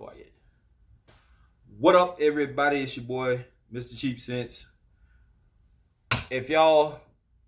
Quiet. What up, everybody? It's your boy, Mr. Cheap Sense. If y'all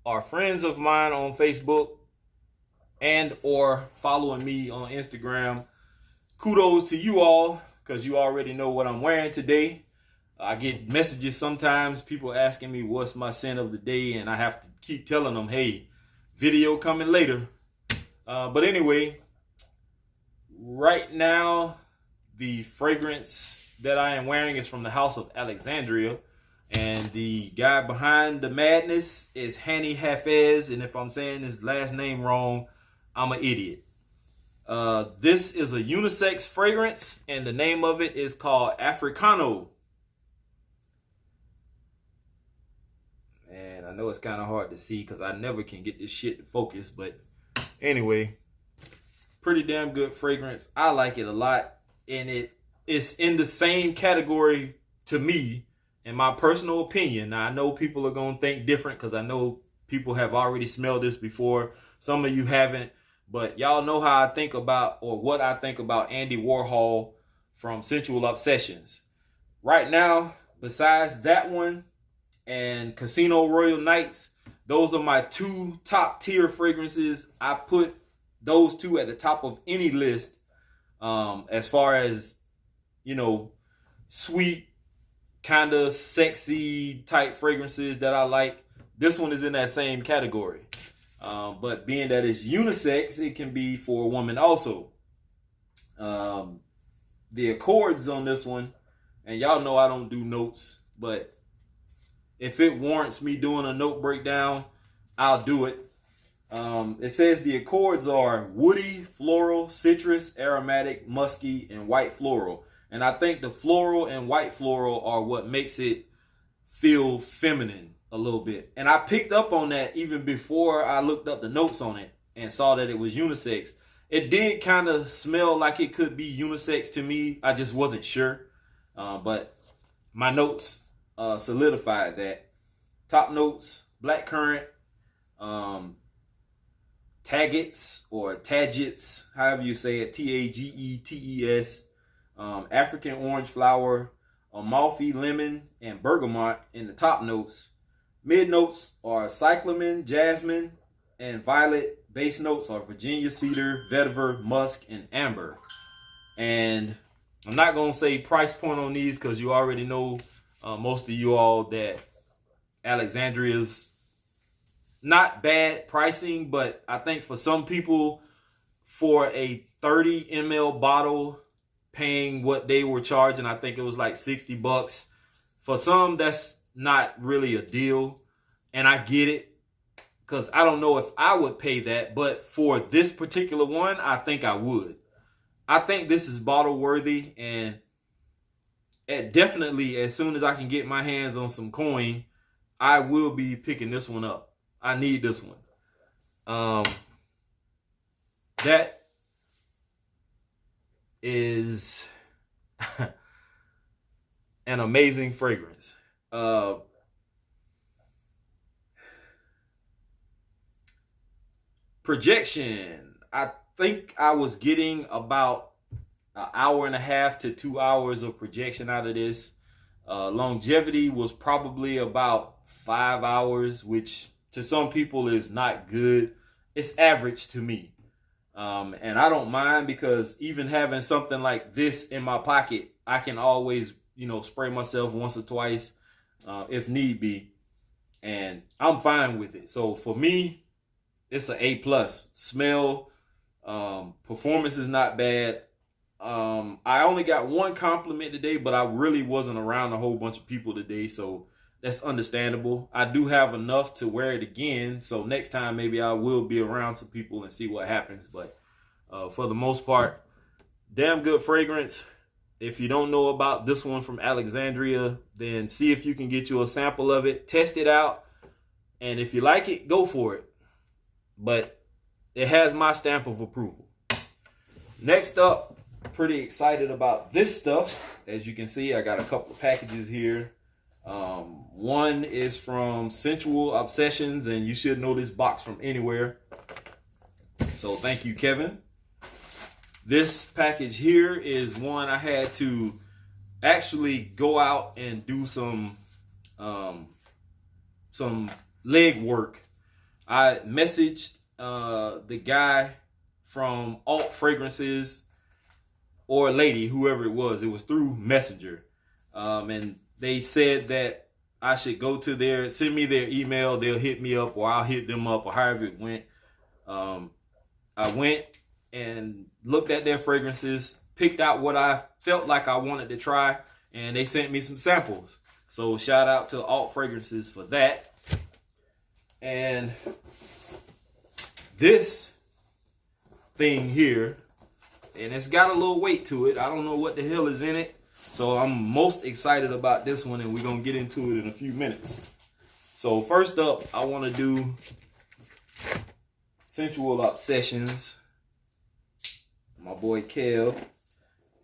are friends of mine on Facebook and or following me on Instagram, kudos to you all, because you already know what I'm wearing today. I get messages sometimes, people asking me what's my scent of the day, and I have to keep telling them, hey, video coming later. But anyway, right now, the fragrance that I am wearing is from the house of Alexandria. And the guy behind the madness is Hani Hafez. And if I'm saying his last name wrong, I'm an idiot. This is a unisex fragrance, and the name of it is called Africano. And I know it's kind of hard to see because I never can get this shit to focus. But anyway, pretty damn good fragrance. I like it a lot. And it's in the same category to me, in my personal opinion. Now, I know people are going to think different because I know people have already smelled this before. Some of you haven't. But y'all know how I think about, or what I think about, Andy Warhol from Sensual Obsessions. Right now, besides that one and Casino Royal Nights, those are my two top tier fragrances. I put those two at the top of any list as far as, you know, sweet, kind of sexy type fragrances that I like. This one is in that same category. But being that it's unisex, it can be for a woman also. The accords on this one, and y'all know I don't do notes, but if it warrants me doing a note breakdown, I'll do it. It says the accords are woody, floral, citrus, aromatic, musky, and white floral. And I think the floral and white floral are what makes it feel feminine a little bit. And I picked up on that even before I looked up the notes on it and saw that it was unisex. It did kind of smell like it could be unisex to me. I just wasn't sure. But my notes solidified that. Top notes: blackcurrant, tagetes or tagets, however you say it, Tagetes, African orange flower, Amalfi lemon, and bergamot in the top notes. Mid notes are cyclamen, jasmine, and violet. Base notes are Virginia cedar, vetiver, musk, and amber. And I'm not going to say price point on these because you already know, most of you all, that Alexandria's not bad pricing, but I think for some people, for a 30 ml bottle, paying what they were charging, I think it was like $60. For some, that's not really a deal. And I get it, because I don't know if I would pay that, but for this particular one, I think I would. I think this is bottle worthy, and definitely as soon as I can get my hands on some coin, I will be picking this one up. I need this one. That is an amazing fragrance. Projection. I think I was getting about an hour and a half to 2 hours of projection out of this. Longevity was probably about 5 hours, which to some people is not good. It's average to me. And I don't mind, because even having something like this in my pocket, I can always, you know, spray myself once or twice if need be. And I'm fine with it. So for me, it's an A+. Smell, performance is not bad. I only got one compliment today, but I really wasn't around a whole bunch of people today, so that's understandable. I do have enough to wear it again, so next time maybe I will be around some people and see what happens. But for the most part, damn good fragrance. If you don't know about this one from Alexandria, then see if you can get you a sample of it. Test it out, and if you like it, go for it. But it has my stamp of approval. Next up, pretty excited about this stuff. As you can see, I got a couple of packages here. One is from Sensual Obsessions, and you should know this box from anywhere. So thank you, Kevin. This package here is one I had to actually go out and do some leg work. I messaged the guy from Alt Fragrances, or lady, whoever it was. It was through Messenger. And they said that I should go to send me their email. They'll hit me up, or I'll hit them up, or however it went. I went and looked at their fragrances, picked out what I felt like I wanted to try, and they sent me some samples. So shout out to Alt Fragrances for that. And this thing here, and it's got a little weight to it. I don't know what the hell is in it. So I'm most excited about this one, and we're going to get into it in a few minutes. So first up, I want to do Sensual Obsessions. My boy Kev,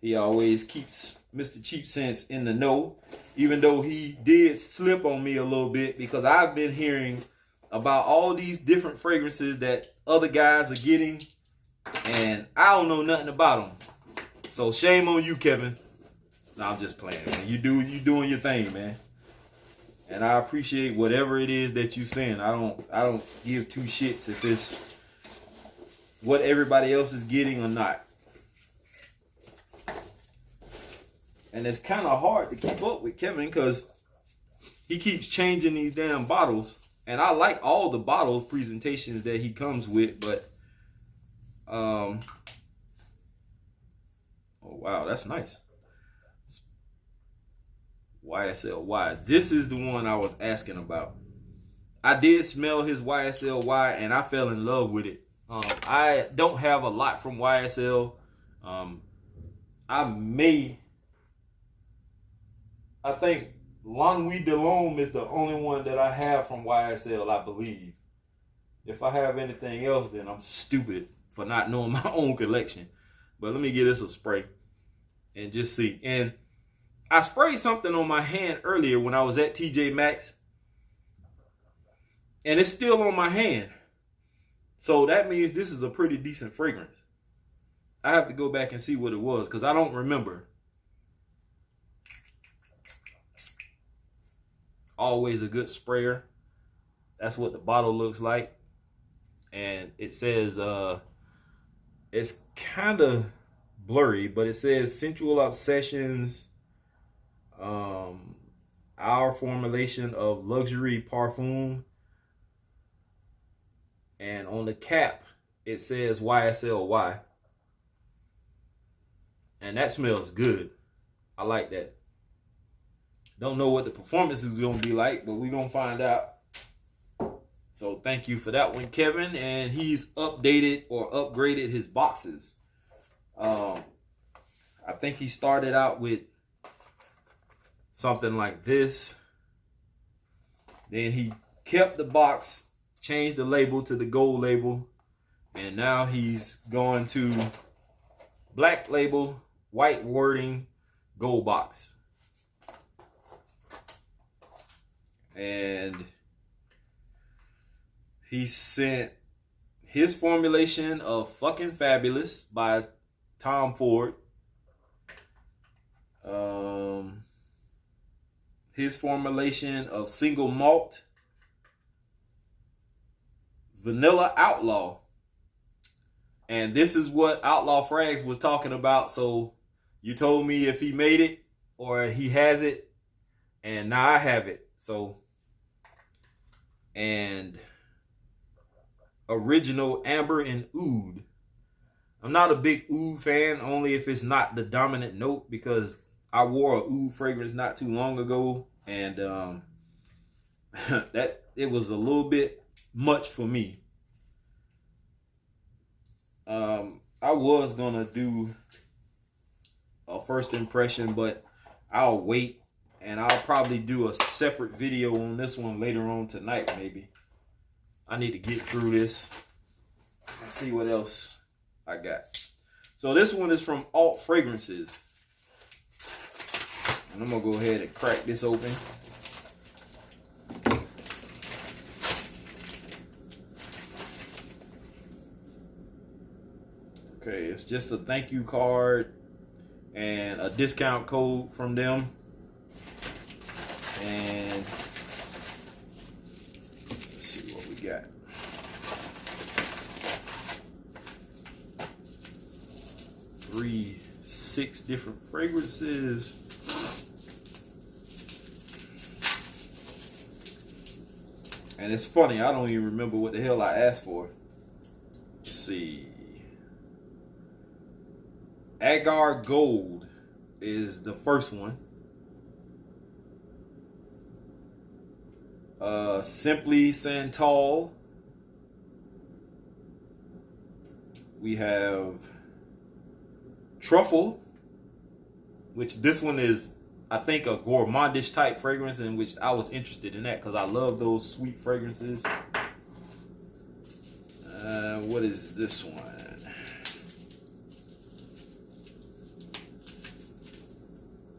he always keeps Mr. Cheap Sense in the know, even though he did slip on me a little bit, because I've been hearing about all these different fragrances that other guys are getting, and I don't know nothing about them. So shame on you, Kevin. No, I'm just playing, man. You doing your thing, man. And I appreciate whatever it is that you send. I don't give two shits if it's what everybody else is getting or not. And it's kind of hard to keep up with Kevin because he keeps changing these damn bottles. And I like all the bottle presentations that he comes with, but oh wow, that's nice. YSLY. This is the one I was asking about. I did smell his YSLY and I fell in love with it. I don't have a lot from YSL. I think L'Ennui de l'Homme is the only one that I have from YSL, I believe. If I have anything else, then I'm stupid for not knowing my own collection. But let me give this a spray and just see. And I sprayed something on my hand earlier when I was at TJ Maxx, and it's still on my hand. So that means this is a pretty decent fragrance. I have to go back and see what it was because I don't remember. Always a good sprayer. That's what the bottle looks like. And it says, it's kind of blurry, but it says Sensual Obsessions, our formulation of luxury parfum. And on the cap, it says YSLY. And that smells good. I like that. Don't know what the performance is going to be like, but we're going to find out. So thank you for that one, Kevin. And he's updated or upgraded his boxes. I think he started out with something like this. Then he kept the box, changed the label to the gold label. And now he's going to black label, white wording, gold box. And he sent his formulation of Fucking Fabulous by Tom Ford. His formulation of Single Malt, Vanilla Outlaw. And this is what Outlaw Frags was talking about. So you told me if he made it or he has it, and now I have it. So, and Original Amber and Oud. I'm not a big oud fan, only if it's not the dominant note, because I wore a oud fragrance not too long ago, and that it was a little bit much for me. I was gonna do a first impression, but I'll wait, and I'll probably do a separate video on this one later on tonight, maybe. I need to get through this and see what else I got. So this one is from Alt Fragrances. And I'm going to go ahead and crack this open. Okay, it's just a thank you card and a discount code from them. And let's see what we got. Six different fragrances. And it's funny, I don't even remember what the hell I asked for. Let's see. Agar Gold is the first one. Simply Santal. We have Truffle, which this one is, I think, a gourmandish type fragrance, in which I was interested in that because I love those sweet fragrances. What is this one?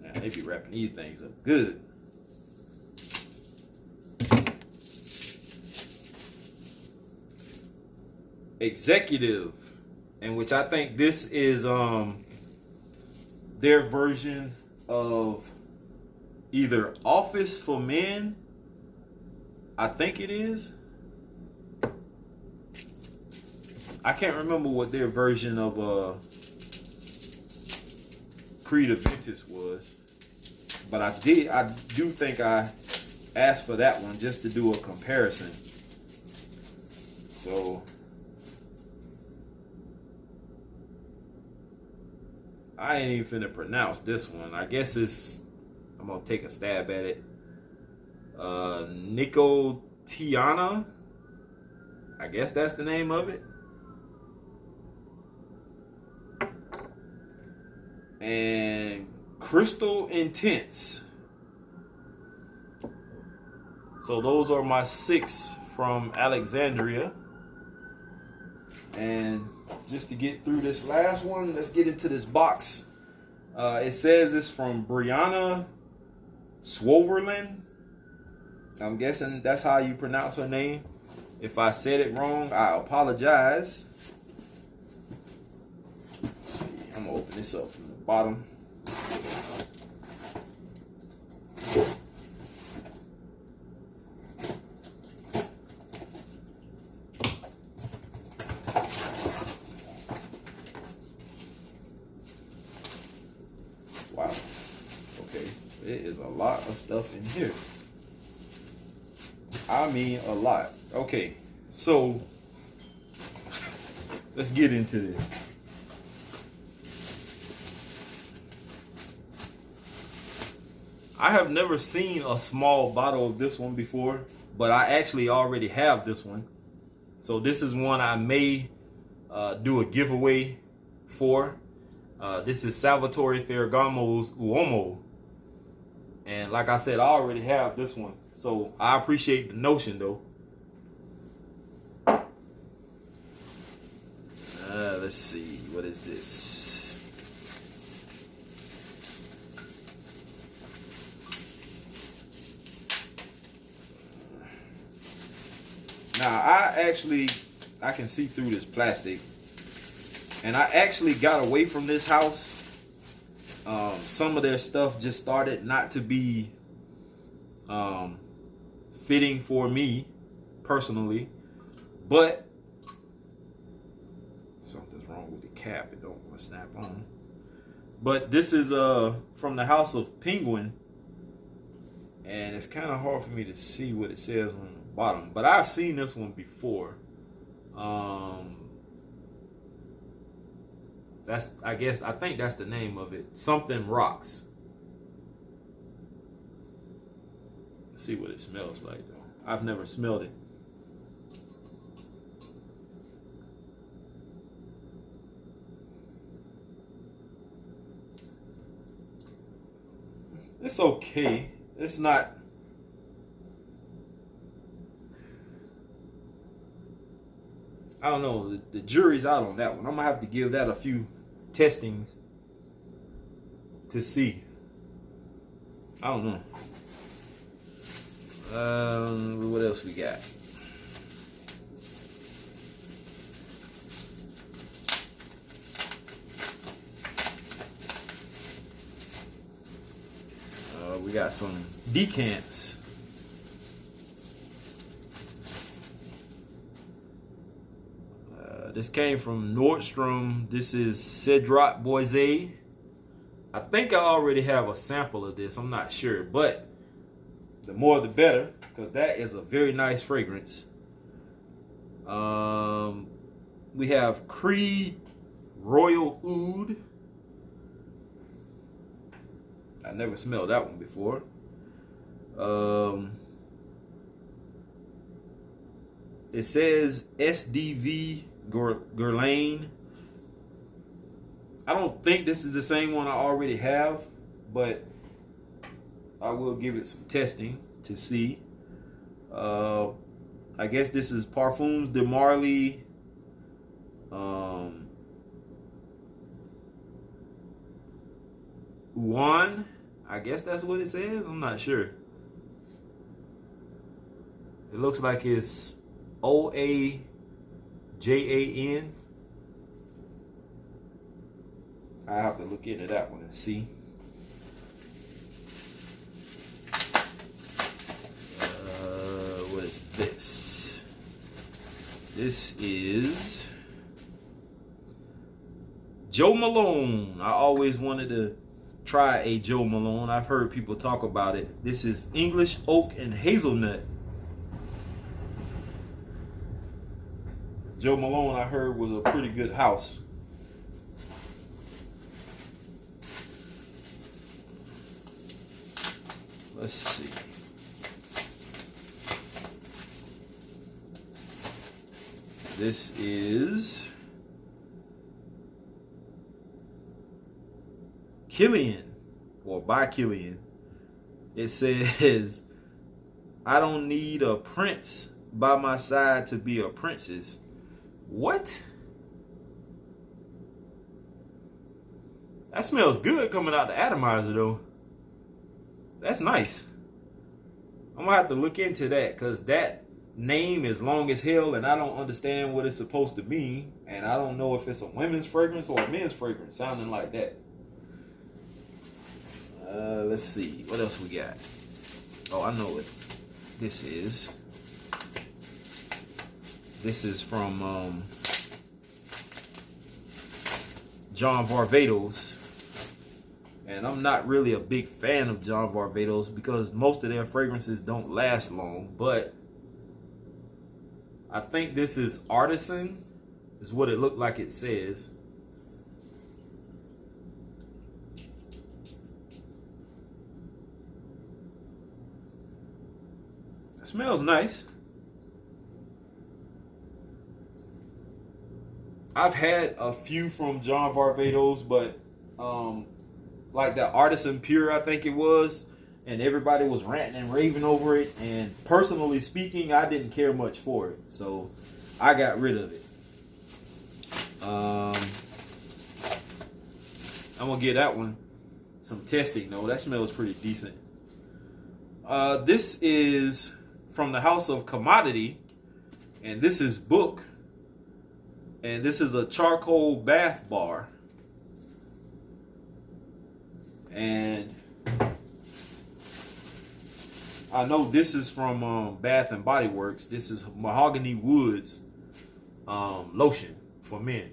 Man, they be wrapping these things up good. Executive, in which I think this is their version of either Office for Men. I think it is. I can't remember what their version of Creed Aventus was, but I do think I asked for that one just to do a comparison. So I ain't even finna pronounce this one. I guess I'm gonna take a stab at it. Nicotiana. I guess that's the name of it. And Crystal Intense. So those are my 6 from Alexandria. And just to get through this last one, let's get into this box. It says it's from Brianna Swoverland. I'm guessing that's how you pronounce her name. If I said it wrong, I apologize. Let's see, I'm gonna open this up from the bottom. Wow. Okay. There is a lot of stuff in here. I mean, a lot. Okay. So, let's get into this. I have never seen a small bottle of this one before, but I actually already have this one. So this is one I may do a giveaway for. This is Salvatore Ferragamo's Uomo. And like I said, I already have this one. So I appreciate the notion though. Let's see, what is this? Now I can see through this plastic. And I actually got away from this house. Some of their stuff just started not to be fitting for me personally, but something's wrong with the cap. It don't want to snap on. But this is from the House of Penguin, and it's kind of hard for me to see what it says on the bottom, but I've seen this one before. I think that's the name of it. Something Rocks. Let's see what it smells like though. I've never smelled it. It's okay. It's not. I don't know. The jury's out on that one. I'm gonna have to give that a few testings to see. I don't know. What else we got? we got some decants. This came from Nordstrom. This is Cedrat Boise. I think I already have a sample of this. I'm not sure, but the more the better, because that is a very nice fragrance. We have Creed Royal Oud. I never smelled that one before. It says SDV Guerlain. I don't think this is the same one I already have, but I will give it some testing to see. I guess this is Parfums de Marly. One, I guess that's what it says. I'm not sure. It looks like it's OAJAN. I have to look into that one and see. What is this? This is Joe Malone. I always wanted to try a Joe Malone. I've heard people talk about it. This is English Oak and Hazelnut. Joe Malone, I heard, was a pretty good house. Let's see. This is Killian, or by Killian. It says, I don't need a prince by my side to be a princess. What? That smells good coming out the atomizer though. That's nice. I'm gonna have to look into that, because that name is long as hell and I don't understand what it's supposed to mean, and I don't know if it's a women's fragrance or a men's fragrance sounding like that. Let's see what else we got. Oh, I know what this is. This is from John Varvatos. And I'm not really a big fan of John Varvatos because most of their fragrances don't last long. But I think this is Artisan, is what it looked like it says. It smells nice. I've had a few from John Varvatos, but like that Artisan Pure, I think it was, and everybody was ranting and raving over it, and personally speaking, I didn't care much for it, so I got rid of it. I'm gonna give that one some testing though. That smells pretty decent. This is from the House of Commodity, and this is Book, and this is a charcoal bath bar. And I know this is from Bath and Body Works. This is Mahogany Woods lotion for men.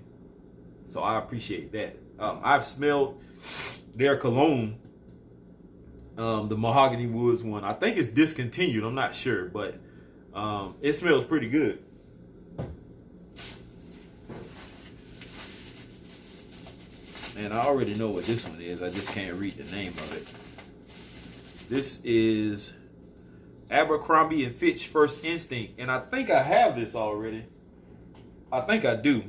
So I appreciate that. I've smelled their cologne, the Mahogany Woods one. I think it's discontinued. I'm not sure, but it smells pretty good. And I already know what this one is. I just can't read the name of it. This is Abercrombie and Fitch First Instinct. And I think I have this already. I think I do.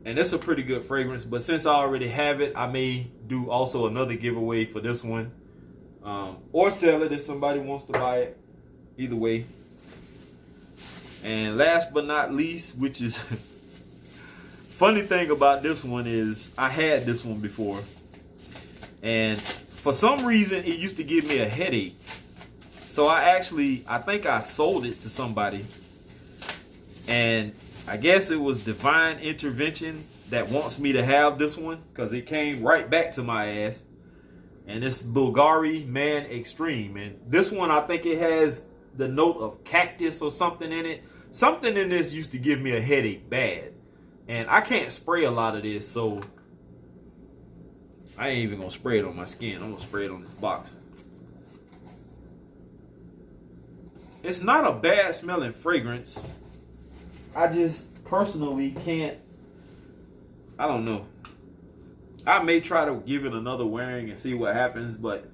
And it's a pretty good fragrance. But since I already have it, I may do also another giveaway for this one. Or sell it if somebody wants to buy it. Either way. And last but not least, which is... funny thing about this one is I had this one before, and for some reason it used to give me a headache. So I think I sold it to somebody, and I guess it was divine intervention. that wants me to have this one because it came right back to my ass. And it's Bulgari Man Extreme. And this one, I think it has the note of cactus or something in it. Something in this used to give me a headache bad. And I can't spray a lot of this, so I ain't even gonna spray it on my skin. I'm gonna spray it on this box. It's not a bad smelling fragrance. I just personally can't, I don't know. I may try to give it another wearing and see what happens, but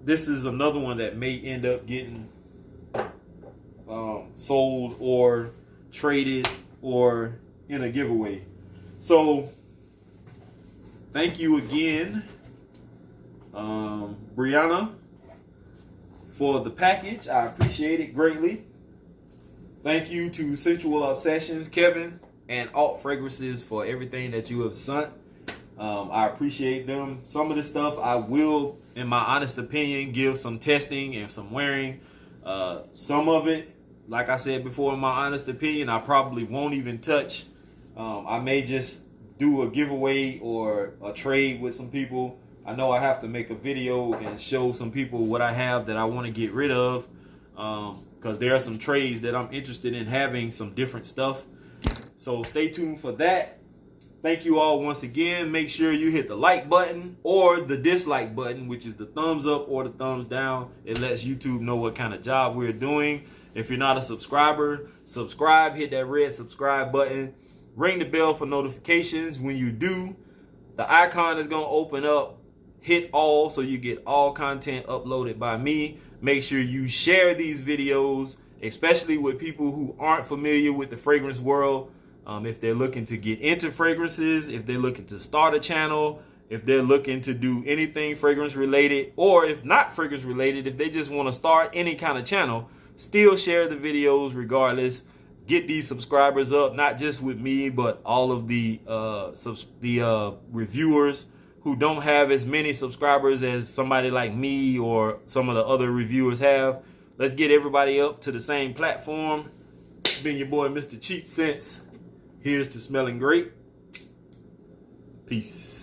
this is another one that may end up getting sold or traded or in a giveaway. So thank you again, Brianna, for the package. I appreciate it greatly. Thank you to Sensual Obsessions, Kevin, and Alt Fragrances for everything that you have sent. I appreciate them. Some of this stuff I will, in my honest opinion, give some testing and some wearing. Some of it, like I said before, in my honest opinion, I probably won't even touch. I may just do a giveaway or a trade with some people. I know I have to make a video and show some people what I have that I want to get rid of, because there are some trades that I'm interested in having some different stuff. So stay tuned for that. Thank you all once again. Make sure you hit the like button or the dislike button, which is the thumbs up or the thumbs down. It lets YouTube know what kind of job we're doing. If you're not a subscriber, subscribe. Hit that red subscribe button. Ring the bell for notifications. When you do, the icon is going to open up. Hit all so you get all content uploaded by me. Make sure you share these videos, especially with people who aren't familiar with the fragrance world. If they're looking to get into fragrances, if they're looking to start a channel, if they're looking to do anything fragrance related, or if not fragrance related, if they just want to start any kind of channel, still share the videos regardless. Get these subscribers up, not just with me, but all of the reviewers who don't have as many subscribers as somebody like me or some of the other reviewers have. Let's get everybody up to the same platform. It's been your boy, Mr. Cheap Sense. Here's to smelling great. Peace.